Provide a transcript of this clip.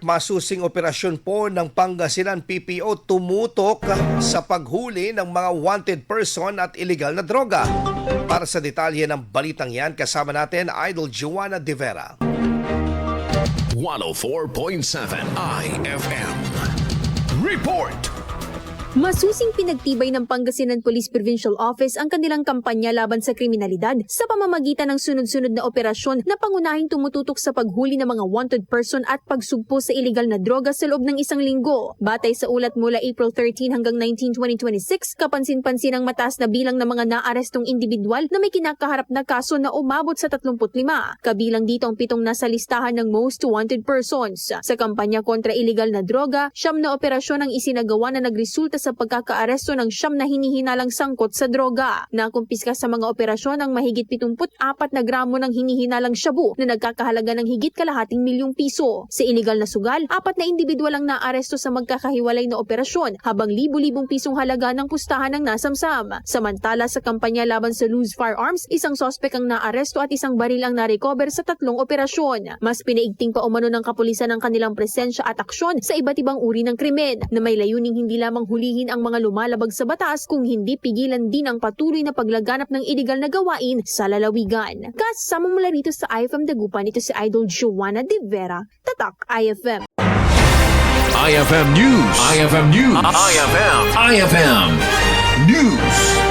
Masusing operasyon po ng Pangasinan PPO tumutok sa paghuli ng mga wanted person at illegal na droga. Para sa detalye ng balitang yan, kasama natin Idol Joanna De Vera. 104.7 IFM Report. Masusing pinagtibay ng Pangasinan Police Provincial Office ang kanilang kampanya laban sa kriminalidad sa pamamagitan ng sunod-sunod na operasyon na pangunahing tumututok sa paghuli ng mga wanted person at pagsugpo sa iligal na droga sa loob ng isang linggo. Batay sa ulat mula April 13 hanggang 19, 2026, kapansin-pansin ang mataas na bilang ng mga naarestong individual na may kinakaharap na kaso na umabot sa 35. Kabilang dito ang 7 nasa listahan ng most wanted persons. Sa kampanya kontra iligal na droga, 9 na operasyon ang isinagawa na nagresulta sa pagkakaaresto ng 9 na hinihinalang sangkot sa droga. Nakumpiska sa mga operasyon ang mahigit 74 na gramo ng hinihinalang shabu na nagkakahalaga ng higit kalahating milyong piso. Sa iligal na sugal, 4 na individual ang naaresto sa magkakahiwalay na operasyon habang libu-libong pisong halaga ng pustahan ng nasamsam. Samantala sa kampanya laban sa loose firearms, isang sospek ang naaresto at isang baril ang narecover sa 3 operasyon. Mas pinaigting pa umano ng kapulisan ang kanilang presensya at aksyon sa iba't ibang uri ng krimen na may layuning hindi lamang hulihin ang mga lumalabag sa batas kung hindi pigilan din ang patuloy na paglaganap ng iligal na gawain sa lalawigan. Kasama mula rito sa IFM Dagupan, ito si Idol Joanna De Vera, Tatak IFM. IFM News. IFM News. IFM News.